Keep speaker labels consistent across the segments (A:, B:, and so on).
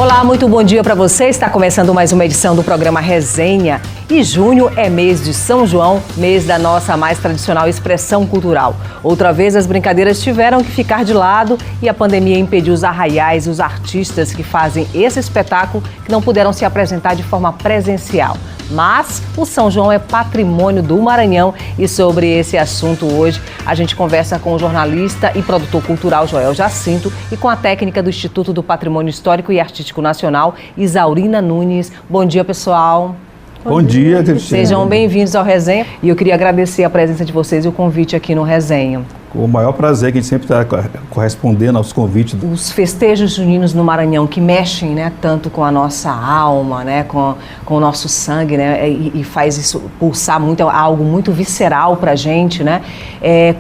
A: Olá, muito bom dia para você. Está começando mais uma edição do programa Resenha. E junho é mês de São João, mês da nossa mais tradicional expressão cultural. Outra vez as brincadeiras tiveram que ficar de lado e a pandemia impediu os arraiais e os artistas que fazem esse espetáculo que não puderam se apresentar de forma presencial. Mas o São João é patrimônio do Maranhão e sobre esse assunto hoje a gente conversa com o jornalista e produtor cultural Joel Jacinto e com a técnica do Instituto do Patrimônio Histórico e Artístico Nacional, Isaurina Nunes. Bom dia, pessoal.
B: Bom dia, Cristina.
A: Sejam bem-vindos ao Resenha e eu queria agradecer a presença de vocês e o convite aqui no Resenha.
B: Com o maior prazer que a gente sempre está correspondendo aos convites.
A: Os festejos juninos no Maranhão que mexem, né, tanto com a nossa alma, né, com o nosso sangue, né, e faz isso pulsar muito, algo muito visceral para a gente, né?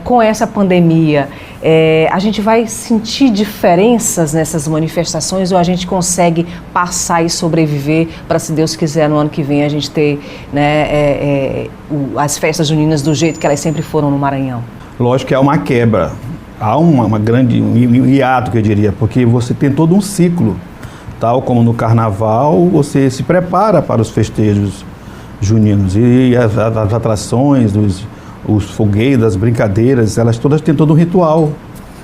A: Com essa pandemia, a gente vai sentir diferenças nessas manifestações ou a gente consegue passar e sobreviver para, se Deus quiser, no ano que vem a gente ter, né, as festas juninas do jeito que elas sempre foram no Maranhão?
B: Lógico que há uma quebra, há uma grande hiato, que eu diria, porque você tem todo um ciclo, tal como no carnaval, você se prepara para os festejos juninos e as atrações, os fogueiros, as brincadeiras, elas todas têm todo um ritual.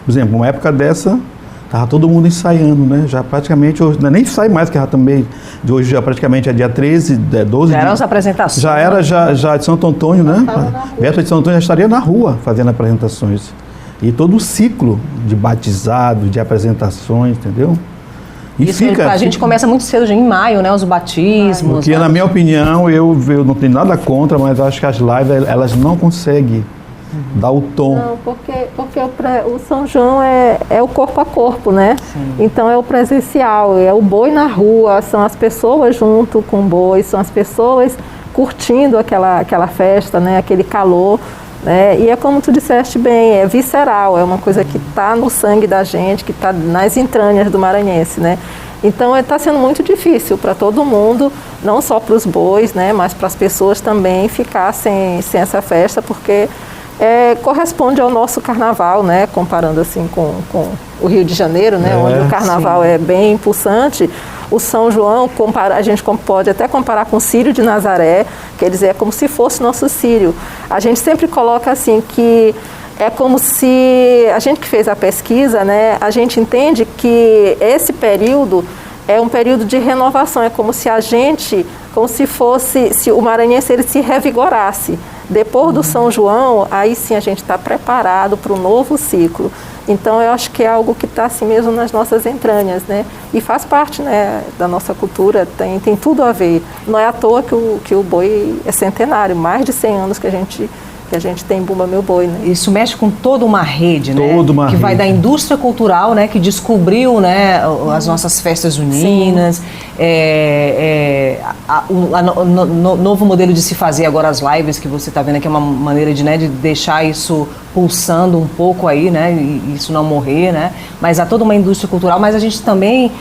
B: Por exemplo, uma época dessa, estava todo mundo ensaiando, né? Já praticamente, hoje, nem sai mais, que já também, de hoje já praticamente é dia 13, 12...
A: Já eram as apresentações?
B: Já era já de Santo Antônio, né? Beto de Santo Antônio já estaria na rua fazendo apresentações. E todo o ciclo de batizado, de apresentações, entendeu? E
A: isso a gente começa muito cedo, já em maio, né? Os batismos.
B: Porque, na minha opinião, eu não tenho nada contra, mas acho que as lives, elas não conseguem dar o tom.
C: Não, porque o São João é o corpo a corpo, né?
A: Sim.
C: Então é o presencial, é o boi na rua, são as pessoas junto com o boi, são as pessoas curtindo aquela festa, né? Aquele calor, né? E é como tu disseste bem, é visceral, é uma coisa que está no sangue da gente, que está nas entranhas do maranhense, né? Então está sendo muito difícil para todo mundo, não só para os bois, né? Mas para as pessoas também ficar sem essa festa, porque corresponde ao nosso carnaval, né? Comparando assim com o Rio de Janeiro, né? Onde o carnaval é bem pulsante. O São João, a gente pode até comparar com o Círio de Nazaré, quer dizer, é como se fosse nosso Círio. A gente sempre coloca assim que é como se, a gente que fez a pesquisa, né? A gente entende que esse período é um período de renovação, é como se se o maranhense ele se revigorasse. Depois do São João, aí sim a gente está preparado para o novo ciclo. Então eu acho que é algo que está assim mesmo nas nossas entranhas, né? E faz parte, né, da nossa cultura, tem tudo a ver. Não é à toa que o boi é centenário, mais de 100 anos que a gente tem Bumba Meu Boi, né?
A: Isso mexe com toda uma rede, né?
B: Uma rede.
A: Vai da indústria cultural, né? Que descobriu, né, as nossas festas juninas, o novo modelo de se fazer agora as lives, que você está vendo que é uma maneira de deixar isso pulsando um pouco aí, né? E isso não morrer, né? Mas há toda uma indústria cultural, mas a gente também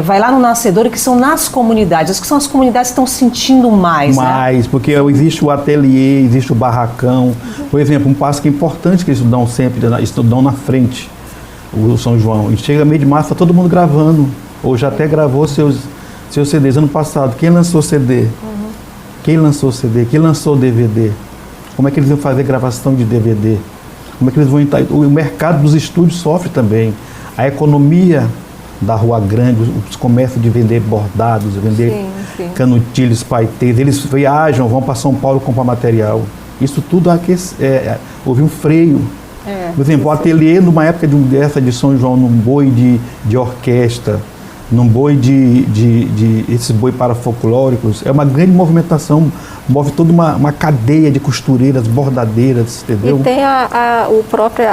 A: vai lá no nascedouro, que são nas comunidades. Acho que são as comunidades que estão sentindo mais,
B: né? Porque existe o ateliê, existe o barracão. Por exemplo, um passo que é importante que eles dão sempre, dão na frente, o São João. E chega meio de março, está todo mundo gravando. Ou já até gravou seus CDs. Ano passado, quem lançou CD? Quem lançou CD? Quem lançou DVD? Como é que eles vão fazer gravação de DVD? Como é que eles vão entrar? O mercado dos estúdios sofre também. A economia da Rua Grande, os comércios de vender bordados, vender canutilhos, paetês, eles viajam, vão para São Paulo comprar material. Isso tudo houve um freio. Por exemplo, o ateliê, numa época dessa de São João, num boi de orquestra, num boi esses boi parafolclóricos, é uma grande movimentação, move toda uma cadeia de costureiras, bordadeiras, entendeu?
C: E tem a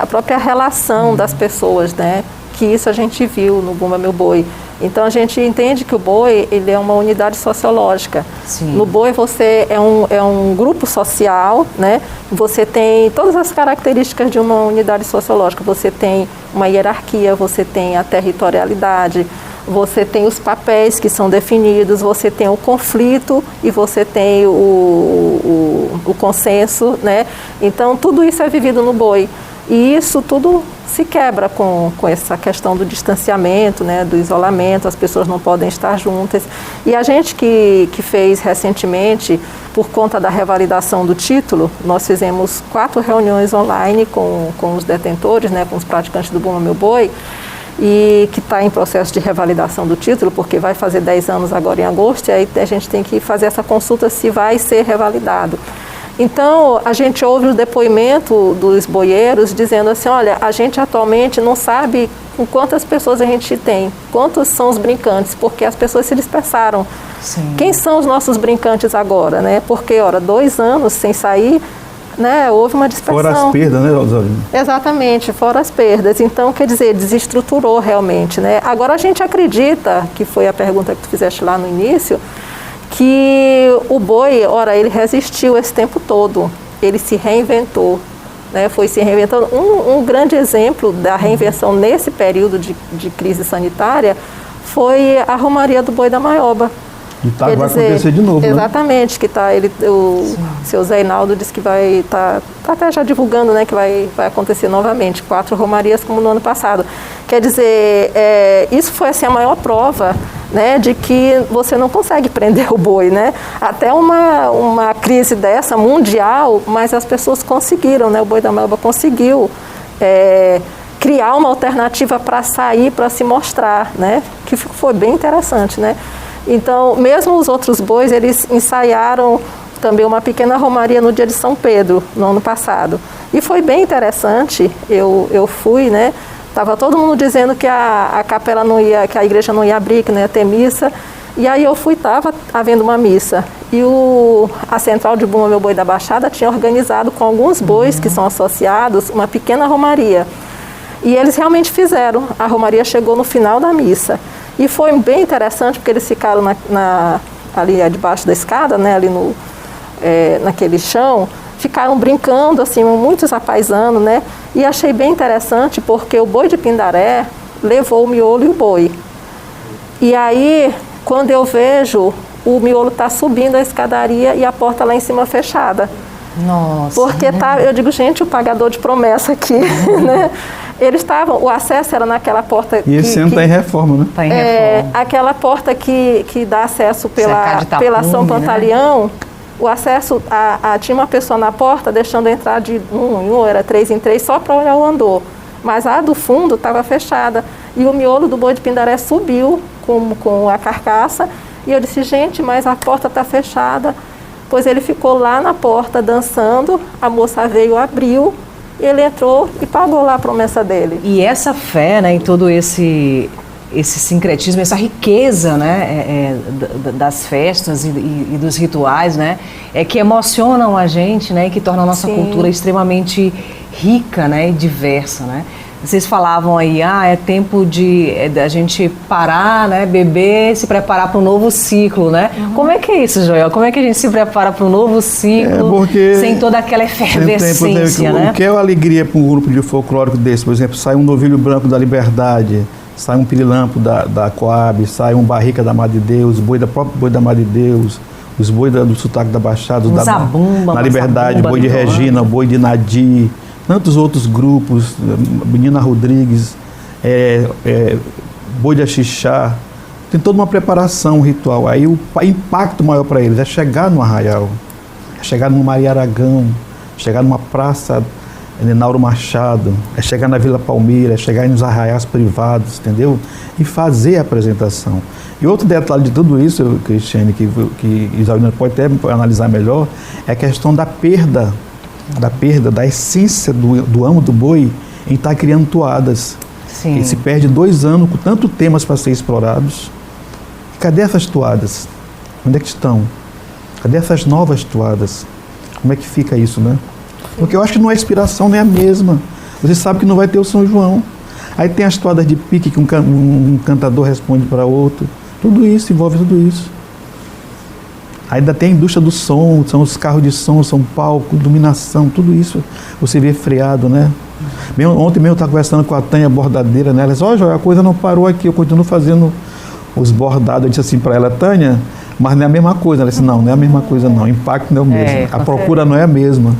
C: própria relação das pessoas, né? Que isso a gente viu no Bumba Meu Boi. Então a gente entende que o boi ele é uma unidade sociológica.
A: Sim.
C: No boi você é um grupo social, né? Você tem todas as características de uma unidade sociológica. Você tem uma hierarquia, você tem a territorialidade, você tem os papéis que são definidos, você tem o conflito e você tem o consenso, né? Então tudo isso é vivido no boi. E isso tudo se quebra com essa questão do distanciamento, né, do isolamento, as pessoas não podem estar juntas. E a gente que fez recentemente, por conta da revalidação do título, nós fizemos 4 reuniões online com os detentores, né, com os praticantes do Bumba Meu Boi, e que está em processo de revalidação do título, porque vai fazer 10 anos agora em agosto, e aí a gente tem que fazer essa consulta se vai ser revalidado. Então, a gente ouve o depoimento dos boieiros dizendo assim, olha, a gente atualmente não sabe com quantas pessoas a gente tem, quantos são os brincantes, porque as pessoas se dispersaram.
A: Sim.
C: Quem são os nossos brincantes agora, né? Porque, 2 anos sem sair, né, houve uma dispersão.
B: Fora as perdas, né, Rosalina?
C: Exatamente, fora as perdas. Então, quer dizer, desestruturou realmente, né? Agora, a gente acredita, que foi a pergunta que tu fizeste lá no início, que o boi, ele resistiu esse tempo todo, ele se reinventou, né? Foi se reinventando. Um grande exemplo da reinvenção nesse período de crise sanitária foi a Romaria do Boi da Maioba.
B: E vai acontecer de novo,
C: exatamente, né? Que o seu Zé Inaldo disse que vai tá até já divulgando, né, que vai acontecer novamente, 4 romarias como no ano passado. Quer dizer, isso foi assim a maior prova, né, de que você não consegue prender o boi, né? Até uma crise dessa mundial, mas as pessoas conseguiram, né? O Boi da Maioba conseguiu criar uma alternativa para sair, para se mostrar, né? Que foi bem interessante, né? Então, mesmo os outros bois, eles ensaiaram também uma pequena romaria no dia de São Pedro, no ano passado. E foi bem interessante, eu fui, né? Estava todo mundo dizendo que a capela não ia, que a igreja não ia abrir, que não ia ter missa. E aí eu fui, estava havendo uma missa. E a Central de Bumba Meu Boi da Baixada tinha organizado com alguns bois que são associados uma pequena romaria. E eles realmente fizeram. A romaria chegou no final da missa. E foi bem interessante, porque eles ficaram ali debaixo da escada, né, ali naquele chão, ficaram brincando, assim, muitos apaisando, né? E achei bem interessante, porque o boi de Pindaré levou o miolo e o boi. E aí, quando eu vejo, o miolo está subindo a escadaria e a porta lá em cima fechada.
A: Nossa.
C: Porque eu digo, gente, o pagador de promessa aqui, né? Eles estavam, o acesso era naquela porta...
B: E esse ano está em reforma, né?
A: Está em reforma.
C: Aquela porta que dá acesso pela São Pantaleão, né? O acesso, tinha uma pessoa na porta deixando entrar de um em um, era 3 em 3, só para olhar o andor. Mas a do fundo estava fechada. E o miolo do Boi de Pindaré subiu com a carcaça. E eu disse, gente, mas a porta está fechada. Pois ele ficou lá na porta dançando, a moça veio, abriu, ele entrou e pagou lá a promessa dele.
A: E essa fé, né, em todo esse sincretismo, essa riqueza, né, das festas e dos rituais, né, que emocionam a gente, né, e que tornam a nossa cultura extremamente rica, né, e diversa, né. Vocês falavam aí, é tempo da gente parar, né, beber, se preparar para um novo ciclo, né? Uhum. Como é que é isso, Joel? Como é que a gente se prepara para um novo ciclo sem toda aquela efervescência, né?
B: O que é uma alegria para um grupo de folclórico desse? Por exemplo, sai um novilho branco da Liberdade, sai um pirilampo da Coab, sai um barrica da Madre de Deus, próprio boi da Madre de Deus, os bois do sotaque da Baixada,
A: Zabumba,
B: na Liberdade, boi de Regina, boi de Nadir, tantos outros grupos, Menina Rodrigues, Boi de Axixá, tem toda uma preparação ritual. Aí o impacto maior para eles é chegar no Arraial, é chegar no Maria Aragão, chegar numa praça Nauro Machado, é chegar na Vila Palmeira, é chegar nos arraiais privados, entendeu? E fazer a apresentação. E outro detalhe de tudo isso, Cristiane, que Isaurina pode até analisar melhor, é a questão da perda, da essência do amo do boi em estar criando toadas.
A: Sim.
B: Ele se perde 2 anos com tantos temas para ser explorados. Cadê essas toadas? Onde é que estão? Cadê essas novas toadas? Como é que fica isso, né? Porque eu acho que não é inspiração nem a mesma. Você sabe que não vai ter o São João. Aí tem as toadas de pique que um cantador responde para outro. Tudo isso, envolve tudo isso. Ainda tem a indústria do som, são os carros de som, são palco, iluminação, tudo isso você vê freado, né? Ontem mesmo eu estava conversando com a Tânia bordadeira, né? Ela disse, Joel, a coisa não parou aqui, eu continuo fazendo os bordados. Eu disse assim para ela, Tânia, mas não é a mesma coisa. Ela disse, não é a mesma coisa não, o impacto não é o mesmo, a procura não é a mesma.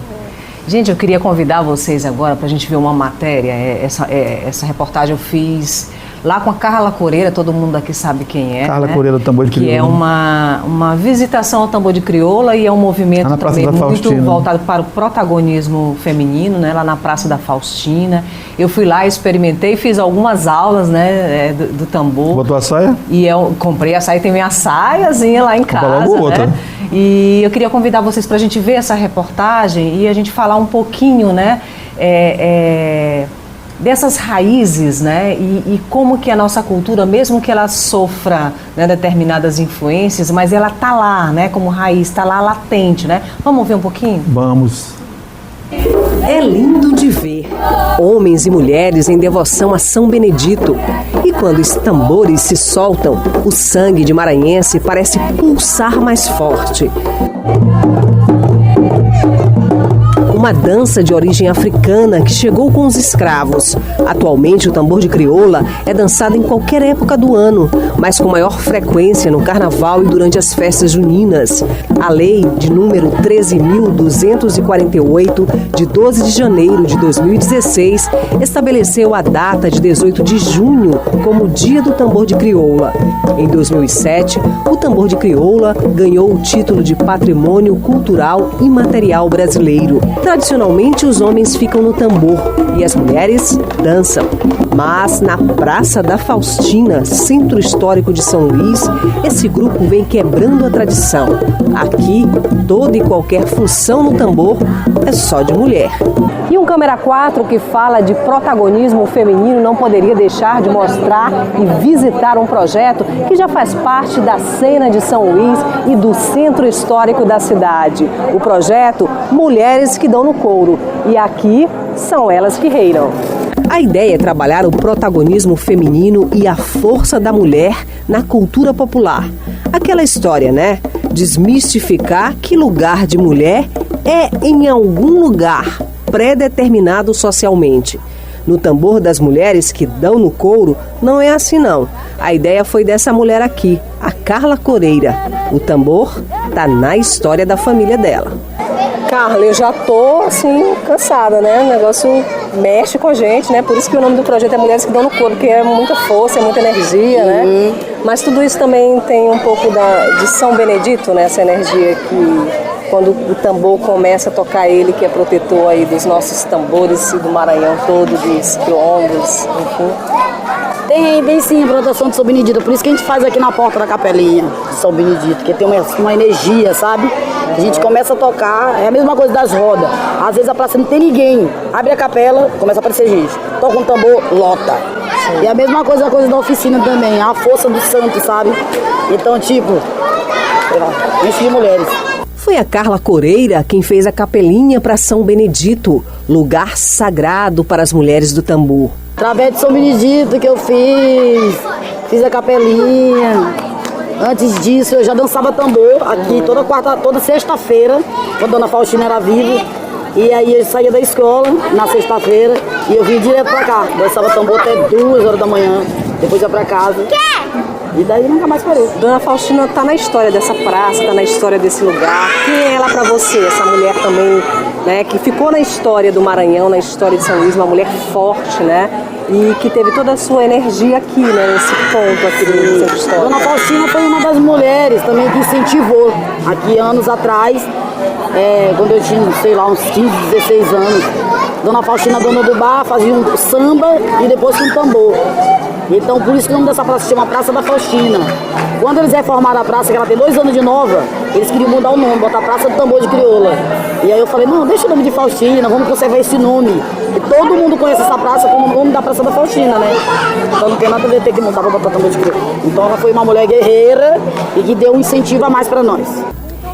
A: Gente, eu queria convidar vocês agora para a gente ver uma matéria. Essa reportagem eu fiz lá com a Carla Coreira, todo mundo aqui sabe quem é.
B: Carla Coreira do Tambor de Crioula.
A: Que é uma visitação ao Tambor de Crioula e é um movimento também muito voltado para o protagonismo feminino, né, lá na Praça da Faustina. Eu fui lá, experimentei, fiz algumas aulas, né, do tambor.
B: Botou a saia?
A: E eu comprei a saia, tem minha saiazinha lá em casa,
B: logo outra.
A: né? E eu queria convidar vocês para a gente ver essa reportagem e a gente falar um pouquinho, né, dessas raízes, né, e como que a nossa cultura, mesmo que ela sofra, né, determinadas influências, mas ela tá lá, né, como raiz, tá lá latente, né? Vamos ver um pouquinho?
B: Vamos.
A: É lindo de ver homens e mulheres em devoção a São Benedito. E quando os tambores se soltam, o sangue de maranhense parece pulsar mais forte. Uma dança de origem africana que chegou com os escravos. Atualmente, o tambor de crioula é dançado em qualquer época do ano, mas com maior frequência no carnaval e durante as festas juninas. A lei de número 13.248, de 12 de janeiro de 2016, estabeleceu a data de 18 de junho como Dia do Tambor de Crioula. Em 2007, o tambor de crioula ganhou o título de Patrimônio Cultural Imaterial Brasileiro. Tradicionalmente, os homens ficam no tambor e as mulheres dançam. Mas na Praça da Faustina, centro histórico de São Luís, esse grupo vem quebrando a tradição. Aqui, toda e qualquer função no tambor é só de mulher. E um câmera 4 que fala de protagonismo feminino não poderia deixar de mostrar e visitar um projeto que já faz parte da cena de São Luís e do centro histórico da cidade. O projeto Mulheres que Dão no Couro. E aqui são elas que reinam. A ideia é trabalhar o protagonismo feminino e a força da mulher na cultura popular. Aquela história, né? Desmistificar que lugar de mulher é em algum lugar pré-determinado socialmente. No tambor das mulheres que dão no couro, não é assim não. A ideia foi dessa mulher aqui, a Carla Coreira. O tambor tá na história da família dela. Carla, eu já tô, assim, cansada, né? O negócio mexe com a gente, né? Por isso que o nome do projeto é Mulheres que Dão no Couro, porque é muita força, é muita energia, né? Mas tudo isso também tem um pouco de São Benedito, né? Essa energia que, quando o tambor começa a tocar ele, que é protetor aí dos nossos tambores e do Maranhão todo, dos quilombos, enfim.
D: Tem sim a proteção de São Benedito, por isso que a gente faz aqui na porta da capelinha de São Benedito, que tem uma energia, sabe? A gente começa a tocar, é a mesma coisa das rodas. Às vezes a praça não tem ninguém, abre a capela, começa a aparecer gente. Toca um tambor, lota. E a mesma coisa da oficina também, a força do santo, sabe? Então, tipo, enche de mulheres.
A: Foi a Carla Coreira quem fez a capelinha para São Benedito, lugar sagrado para as mulheres do tambor.
D: Através de São Benedito que eu fiz a capelinha. Antes disso eu já dançava tambor aqui toda sexta-feira, quando a Dona Faustina era viva. E aí eu saía da escola na sexta-feira e eu vim direto pra cá. Dançava tambor até 2 horas da manhã, depois ia pra casa. E daí nunca mais parei.
A: Dona Faustina tá na história dessa praça, tá na história desse lugar. Quem é ela pra você? Essa mulher também, né, que ficou na história do Maranhão, na história de São Luís, uma mulher forte, né? E que teve toda a sua energia aqui, né, nesse ponto aqui do centro histórico.
D: Dona Faustina foi uma das mulheres também que incentivou aqui anos atrás, quando eu tinha, sei lá, uns 15, 16 anos. Dona Faustina, dona do bar, fazia um samba e depois um tambor. Então, por isso que o nome dessa praça se chama Praça da Faustina. Quando eles reformaram a praça, que ela tem 2 anos de nova, eles queriam mudar o nome, botar Praça do Tambor de Crioula. E aí eu falei, não, deixa o nome de Faustina, vamos conservar esse nome. E todo mundo conhece essa praça como o nome da Praça da Faustina, né? Então não tem nada a ver ter que mudar para botar Tambor de Crioula. Então ela foi uma mulher guerreira e que deu um incentivo a mais para nós.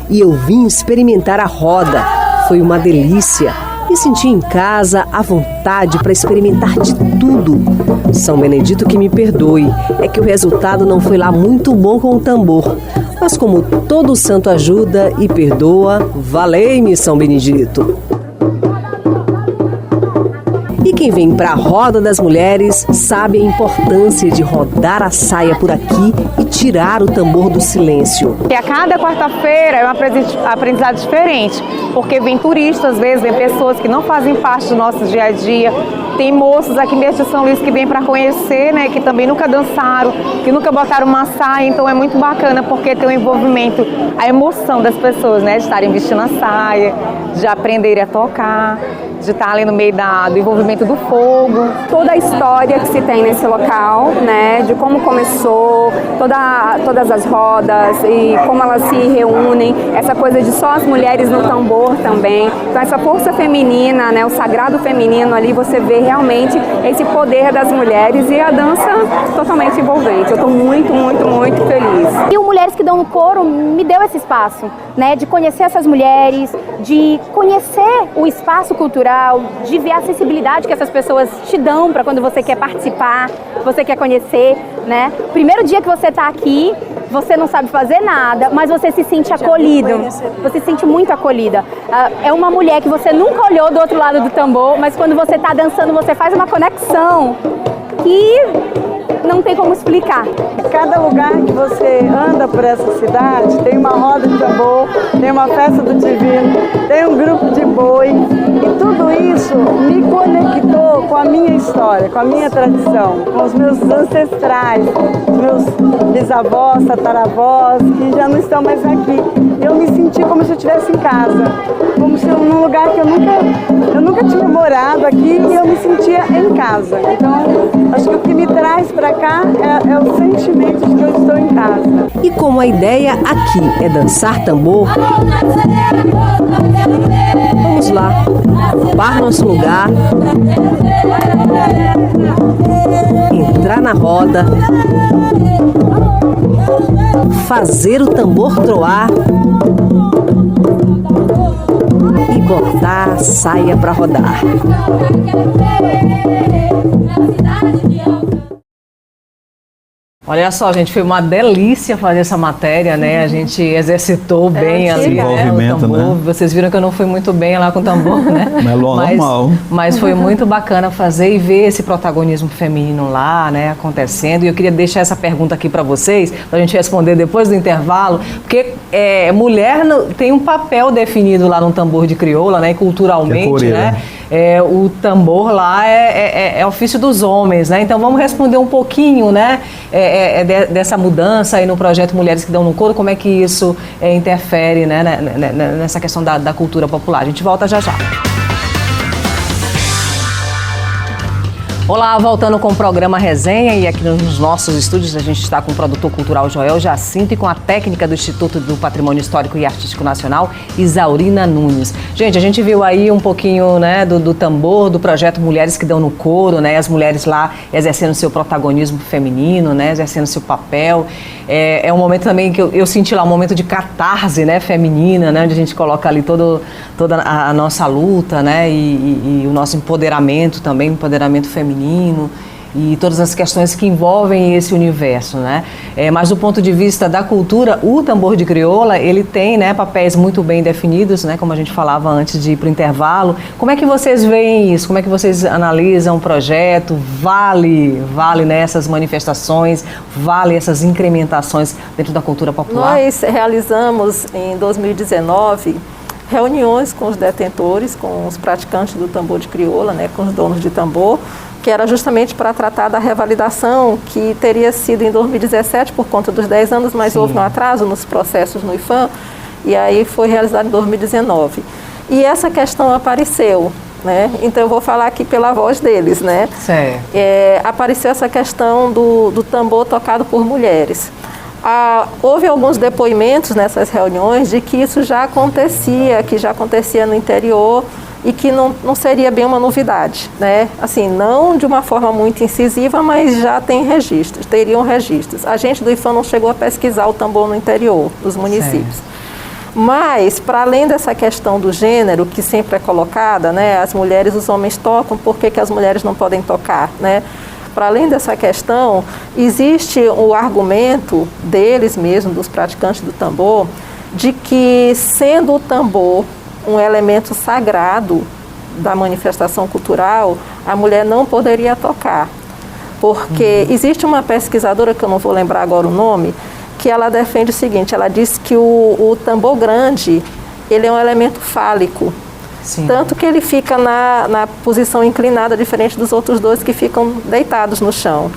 A: E eu vim experimentar a roda. Foi uma delícia. Me senti em casa, à vontade para experimentar de tudo. São Benedito que me perdoe, é que o resultado não foi lá muito bom com o tambor. Mas como todo santo ajuda e perdoa, valei-me São Benedito. E Quem vem para a Roda das Mulheres sabe a importância de rodar a saia por aqui e tirar o tambor do silêncio.
E: E a cada quarta-feira é um aprendizado diferente, porque vem turistas, às vezes, vem pessoas que não fazem parte do nosso dia a dia. Tem moços aqui mesmo de São Luís que vêm para conhecer, né, que também nunca dançaram, que nunca botaram uma saia, então é muito bacana porque tem o envolvimento, a emoção das pessoas, né, de estarem vestindo a saia, de aprenderem a tocar, de estar ali no meio do envolvimento do fogo.
F: Toda a história que se tem nesse local, né, de como começou, todas as rodas e como elas se reúnem, essa coisa de só as mulheres no tambor também. Então essa força feminina, né, o sagrado feminino ali, você vê realmente esse poder das mulheres e a dança totalmente envolvente. Eu estou muito, muito, muito feliz.
G: E o Mulheres que Dão no Couro me deu esse espaço, né, de conhecer essas mulheres, de conhecer o espaço cultural, de ver a acessibilidade que essas pessoas te dão para quando você quer participar, você quer conhecer, né? Primeiro dia que você está aqui, você não sabe fazer nada, mas você se sente acolhido, você se sente muito acolhida. É uma mulher que você nunca olhou do outro lado do tambor, mas quando você está dançando, você faz uma conexão que não tem como explicar.
H: Cada lugar que você anda por essa cidade tem uma roda de tambor, tem uma festa do divino, tem um grupo de boi e tudo isso me conectou com a minha história, com a minha tradição, com os meus ancestrais, os meus bisavós, tataravós, que já não estão mais aqui. Eu me senti como se eu estivesse em casa, como se num lugar que eu nunca tinha morado aqui e eu me sentia em casa. Então, acho que o que me traz para cá é o sentimento de que eu estou em casa.
A: E como a ideia aqui é dançar tambor, vamos lá, ocupar nosso lugar, entrar na roda, fazer o tambor troar e botar a saia para rodar. Olha só, gente, foi uma delícia fazer essa matéria, né? A gente exercitou bem ali, né, o tambor. Né? Vocês viram que eu não fui muito bem lá com o tambor, né? Mas foi muito bacana fazer e ver esse protagonismo feminino lá, né, acontecendo. E eu queria deixar essa pergunta aqui para vocês, para a gente responder depois do intervalo, porque mulher tem um papel definido lá no tambor de crioula, né? E culturalmente, né? O tambor lá é ofício dos homens, né? Então vamos responder um pouquinho, né? Dessa mudança aí no projeto Mulheres que Dão no Couro, como é que isso interfere, né, nessa questão da cultura popular. A gente volta já já. Olá, voltando com o programa Resenha, e aqui nos nossos estúdios a gente está com o produtor cultural Joel Jacinto e com a técnica do Instituto do Patrimônio Histórico e Artístico Nacional, Isaurina Nunes. Gente, a gente viu aí um pouquinho, né, do tambor, do projeto Mulheres que Dão no Couro, né, as mulheres lá exercendo seu protagonismo feminino, né, exercendo seu papel. É um momento também que eu senti lá um momento de catarse, né, feminina, né, onde a gente coloca ali toda a nossa luta, né, e o nosso empoderamento também, empoderamento feminino, e todas as questões que envolvem esse universo, né? Mas do ponto de vista da cultura, o tambor de crioula, ele tem, né, papéis muito bem definidos, né, como a gente falava antes de ir para o intervalo. Como é que vocês veem isso? Como é que vocês analisam o projeto? Vale nessas manifestações, vale essas incrementações dentro da cultura popular?
C: Nós realizamos em 2019 reuniões com os detentores, com os praticantes do tambor de crioula, né, com os donos de tambor, que era justamente para tratar da revalidação que teria sido em 2017 por conta dos 10 anos, mas houve um atraso nos processos no IFAM, e aí foi realizado em 2019. E essa questão apareceu, né? Então eu vou falar aqui pela voz deles, né?
A: Certo.
C: Apareceu essa questão do tambor tocado por mulheres. Houve alguns depoimentos nessas reuniões de que isso já acontecia no interior e que não seria bem uma novidade, né? Assim, não de uma forma muito incisiva, mas já teriam registros. A gente do IFAM não chegou a pesquisar o tambor no interior dos municípios. Certo. Mas, para além dessa questão do gênero, que sempre é colocada, né? As mulheres, os homens tocam, por que as mulheres não podem tocar, né? Para além dessa questão, existe o argumento deles mesmos, dos praticantes do tambor, de que, sendo o tambor um elemento sagrado, da manifestação cultural, a mulher não poderia tocar. Porque existe uma pesquisadora, que eu não vou lembrar agora o nome, que ela defende o seguinte, ela diz que o tambor grande, ele é um elemento fálico.
A: Sim.
C: Tanto que ele fica na posição inclinada, diferente dos outros dois que ficam deitados no chão.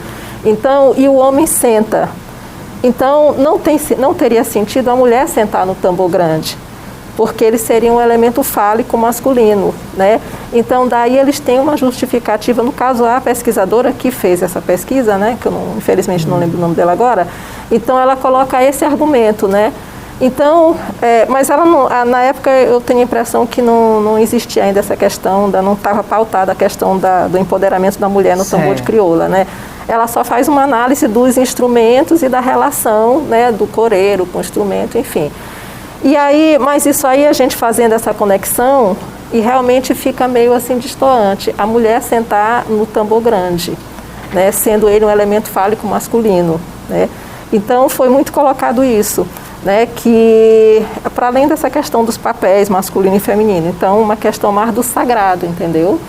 C: Então, e o homem senta. Então, não teria sentido a mulher sentar no tambor grande, porque ele seria um elemento fálico masculino, né? Então, daí eles têm uma justificativa, no caso, a pesquisadora que fez essa pesquisa, né? Que eu infelizmente não lembro o nome dela agora, então ela coloca esse argumento, né? Então, mas ela não, na época eu tenho a impressão que não existia ainda essa questão, não estava pautada a questão do empoderamento da mulher no tambor de crioula, né? Ela só faz uma análise dos instrumentos e da relação, né, do coreiro com o instrumento, enfim. E aí, mas isso aí a gente fazendo essa conexão e realmente fica meio assim distoante. A mulher sentar no tambor grande, né, sendo ele um elemento fálico masculino, né? Então foi muito colocado isso, né, que para além dessa questão dos papéis masculino e feminino, então uma questão mais do sagrado, entendeu?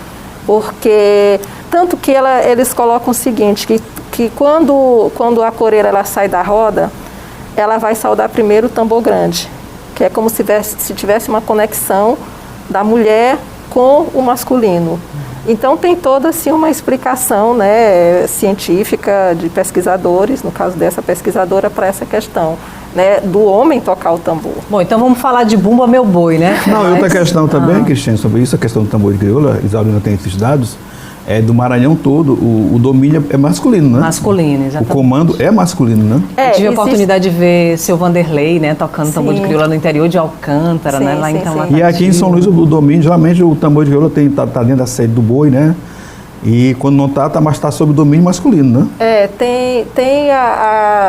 C: Porque tanto que eles colocam o seguinte, que quando a coreira ela sai da roda, ela vai saudar primeiro o tambor grande, que é como se tivesse uma conexão da mulher com o masculino. Então tem toda assim uma explicação, né, científica de pesquisadores, no caso dessa pesquisadora, para essa questão, né, do homem tocar o tambor.
A: Bom, então vamos falar de Bumba Meu Boi, né?
B: Não, outra questão também, Cristiane, sobre isso, a questão do tambor de crioula, Isaurina tem esses dados, do Maranhão todo, o domínio é masculino, né?
A: Masculino, exatamente.
B: O comando é masculino, né?
A: Tive a oportunidade de ver seu Vanderlei, né, tocando tambor de crioula no interior de Alcântara, né, lá em Tamatati.
B: E aqui em São Luís, o domínio, geralmente o tambor de crioula tá dentro da sede do boi, né? E quando não mas está sob o domínio masculino, né?
C: Tem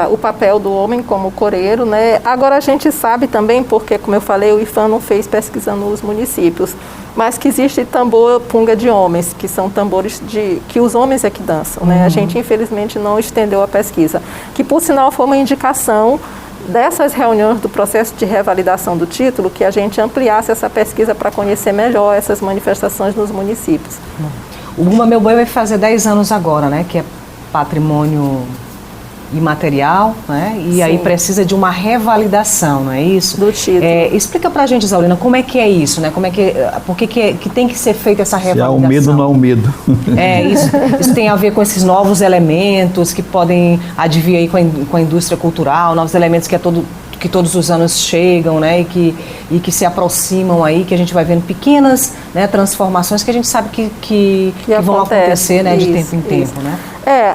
C: o papel do homem como coreiro, né? Agora a gente sabe também, porque como eu falei, o IFAM não fez pesquisa nos municípios, mas que existe tambor punga de homens, que são tambores que os homens é que dançam, né? A gente infelizmente não estendeu a pesquisa, que por sinal foi uma indicação dessas reuniões do processo de revalidação do título, que a gente ampliasse essa pesquisa para conhecer melhor essas manifestações nos municípios.
A: O Bumba Meu Boi vai fazer 10 anos agora, né? Que é patrimônio imaterial, né? E aí precisa de uma revalidação, não é isso?
C: Do título.
A: Explica pra gente, Isaurina, como é que é isso, né? Por que tem que ser feita essa revalidação?
B: Se há um medo, não há um medo.
A: Isso tem a ver com esses novos elementos que podem advir aí com a indústria cultural, novos elementos que todos os anos chegam, né, e que se aproximam aí, que a gente vai vendo pequenas, né, transformações que a gente sabe que vão acontecer, né, de tempo em tempo, né?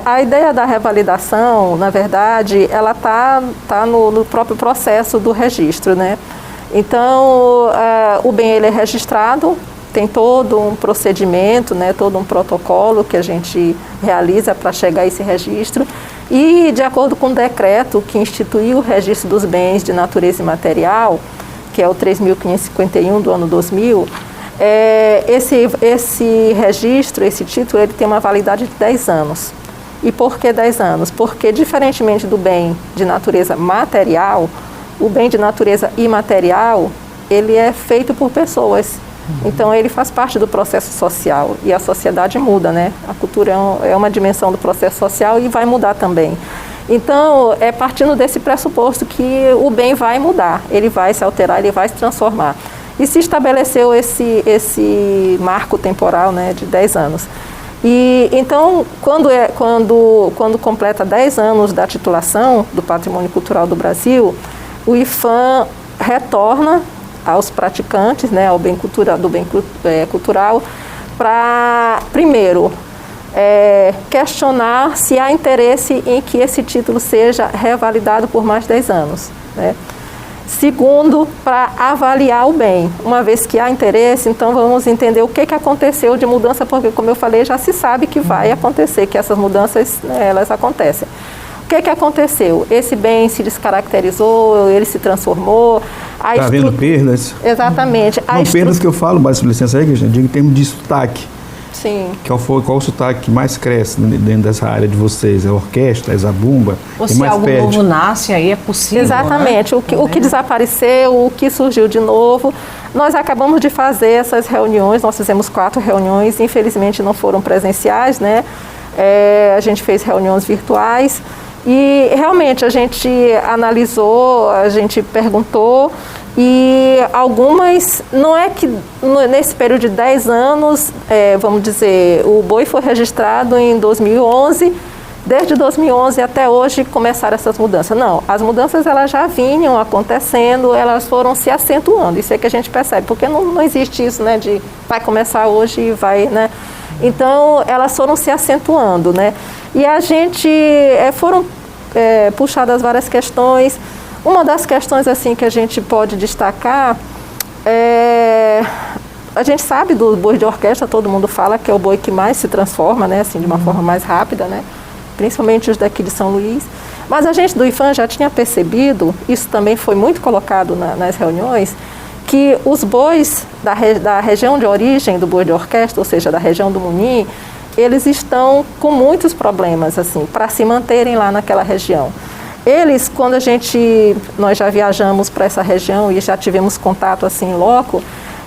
C: A ideia da revalidação, na verdade, ela tá no próprio processo do registro, né? Então, o bem ele é registrado, tem todo um procedimento, né, todo um protocolo que a gente realiza para chegar a esse registro. E, de acordo com o decreto que instituiu o registro dos bens de natureza imaterial, que é o 3.551 do ano 2000, esse registro, esse título, ele tem uma validade de 10 anos. E por que 10 anos? Porque, diferentemente do bem de natureza material, o bem de natureza imaterial, ele é feito por pessoas. Então, ele faz parte do processo social e a sociedade muda, né? A cultura é uma dimensão do processo social e vai mudar também. Então, é partindo desse pressuposto que o bem vai mudar, ele vai se alterar, ele vai se transformar. E se estabeleceu esse marco temporal, né, de 10 anos. E então, quando completa 10 anos da titulação do Patrimônio Cultural do Brasil, o IFAM retorna aos praticantes, né, ao bem cultural, cultural, para, primeiro, questionar se há interesse em que esse título seja revalidado por mais 10 anos, né? Segundo, para avaliar o bem. Uma vez que há interesse, então vamos entender o que aconteceu de mudança, porque, como eu falei, já se sabe que vai acontecer, que essas mudanças, né, elas acontecem. O que aconteceu? Esse bem se descaracterizou, ele se transformou.
B: Está havendo perdas?
C: Exatamente.
B: Não, perdas que eu falo, mas licença aí, que eu digo em termos de sotaque.
C: Sim.
B: Qual o sotaque que mais cresce dentro dessa área de vocês? É a orquestra, é zabumba?
A: Ou se algo novo nasce, aí é possível.
C: Exatamente. Né? O que desapareceu, o que surgiu de novo. Nós acabamos de fazer essas reuniões, nós fizemos 4 reuniões, infelizmente não foram presenciais, né? A gente fez reuniões virtuais e realmente a gente analisou, a gente perguntou e algumas, não é que nesse período de 10 anos, vamos dizer, o boi foi registrado em 2011, desde 2011 até hoje começaram essas mudanças. Não, as mudanças elas já vinham acontecendo, elas foram se acentuando, isso é que a gente percebe, porque não existe isso, né, de vai começar hoje e vai, né. Então, elas foram se acentuando, né? E a gente, foram puxadas várias questões. Uma das questões, assim, que a gente pode destacar a gente sabe do boi de orquestra, todo mundo fala que é o boi que mais se transforma, né? Assim, de uma forma mais rápida, né? Principalmente os daqui de São Luís. Mas a gente do IFAM já tinha percebido, isso também foi muito colocado nas reuniões, que os bois da região de origem do boi de orquestra, ou seja, da região do Munim, eles estão com muitos problemas, assim, para se manterem lá naquela região. Eles, quando nós já viajamos para essa região e já tivemos contato assim em loco,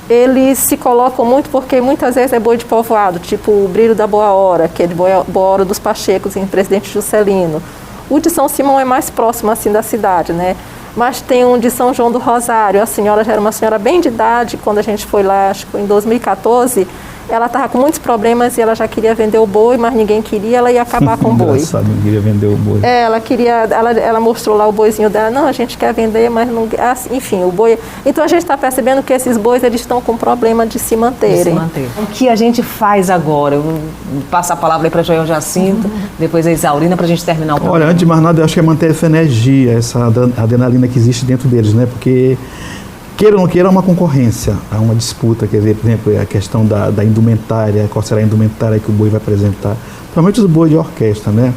C: eles se colocam muito porque muitas vezes é boi de povoado, tipo o Brilho da Boa Hora, que é de Boa Hora dos Pachecos, em Presidente Juscelino. O de São Simão é mais próximo assim da cidade, né? Mas tem um de São João do Rosário, a senhora já era uma senhora bem de idade, quando a gente foi lá, acho que em 2014, ela estava com muitos problemas e ela já queria vender o boi, mas ninguém queria, ela ia acabar com o boi.
B: Engraçado, não queria vender o boi.
C: Ela mostrou lá o boizinho dela, não, a gente quer vender, mas não... enfim, o boi... Então a gente está percebendo que esses bois, eles estão com problema de se manterem.
A: O que a gente faz agora? Eu passo a palavra aí para Joel Jacinto, depois a Isaurina, para a gente terminar o programa.
B: Olha, antes de mais nada, eu acho que é manter essa energia, essa adrenalina que existe dentro deles, né? Porque... queira ou não queira, é uma concorrência, há uma disputa, quer dizer, por exemplo, a questão da indumentária, qual será a indumentária que o boi vai apresentar, principalmente os bois de orquestra, né?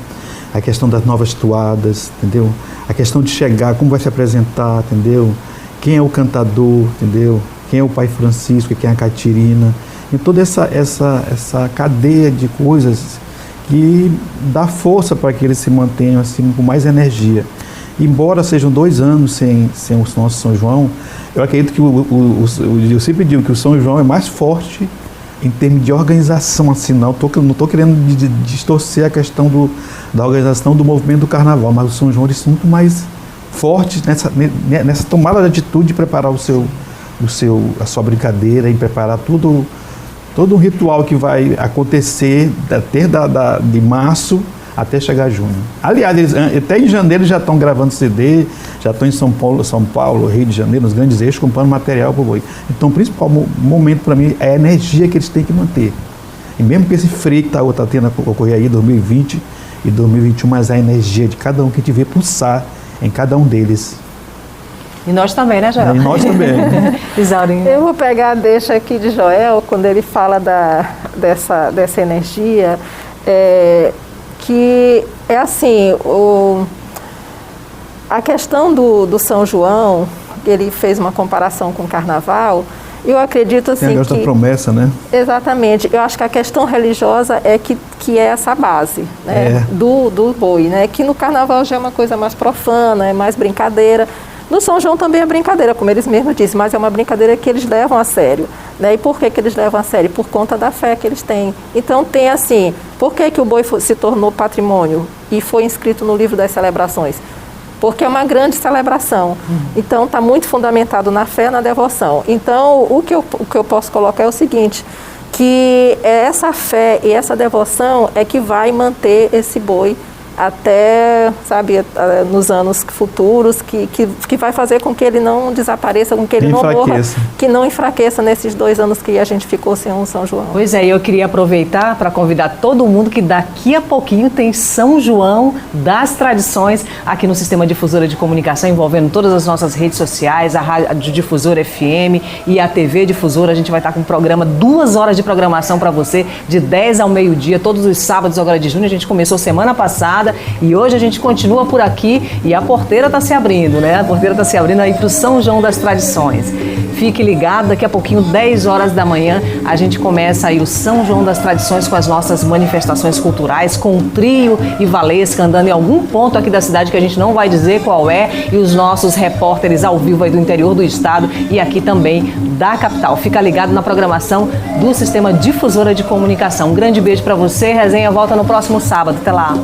B: A questão das novas toadas, entendeu? A questão de chegar, como vai se apresentar, entendeu? Quem é o cantador, entendeu? Quem é o Pai Francisco, quem é a Catirina, e toda essa cadeia de coisas que dá força para que eles se mantenham assim com mais energia. Embora sejam 2 anos sem o nosso São João, eu acredito que eu sempre digo que o São João é mais forte em termos de organização, assim, não estou querendo distorcer a questão da organização do movimento do carnaval, mas o São João é muito mais forte nessa tomada de atitude de preparar a sua brincadeira e preparar todo um ritual que vai acontecer de março até chegar junho. Aliás, eles, até em janeiro já estão gravando CD, já estão em São Paulo, Rio de Janeiro, nos grandes eixos, comprando material para o boi. Então, o principal momento para mim é a energia que eles têm que manter. E mesmo que esse freio que está tendo a ocorrer aí em 2020 e 2021, mas a energia de cada um que a gente vê pulsar em cada um deles.
A: E nós também, né, Joel?
B: E nós também.
C: Isaurina. Eu vou pegar a deixa aqui de Joel, quando ele fala dessa energia, que é assim, a questão do São João, ele fez uma comparação com o Carnaval, eu acredito assim
B: tem a promessa, né?
C: Exatamente, eu acho que a questão religiosa é que é essa base, né? Do boi, né? Que no Carnaval já é uma coisa mais profana, é mais brincadeira. No São João também é brincadeira, como eles mesmos dizem, mas é uma brincadeira que eles levam a sério, né? E por que eles levam a sério? Por conta da fé que eles têm. Então tem assim, por que o boi se tornou patrimônio e foi inscrito no livro das celebrações? Porque é uma grande celebração. Então está muito fundamentado na fé, na devoção. Então o que eu posso colocar é o seguinte, que essa fé e essa devoção é que vai manter esse boi até, sabe, nos anos futuros, que vai fazer com que ele não desapareça, com que ele não morra, que não enfraqueça nesses 2 anos que a gente ficou sem um São João.
A: Pois é, eu queria aproveitar para convidar todo mundo que daqui a pouquinho tem São João das Tradições aqui no Sistema Difusora de Comunicação, envolvendo todas as nossas redes sociais, a Rádio Difusora FM e a TV Difusora. A gente vai estar com um programa, 2 horas de programação para você, de 10 ao meio-dia, todos os sábados agora de junho. A gente começou semana passada, e hoje a gente continua por aqui e a porteira está se abrindo, né? A porteira está se abrindo aí para o São João das Tradições. Fique ligado, daqui a pouquinho, 10 horas da manhã, a gente começa aí o São João das Tradições com as nossas manifestações culturais, com o Trio e Valesca andando em algum ponto aqui da cidade que a gente não vai dizer qual é, e os nossos repórteres ao vivo aí do interior do estado e aqui também da capital. Fica ligado na programação do Sistema Difusora de Comunicação. Um grande beijo para você, resenha volta no próximo sábado. Até lá.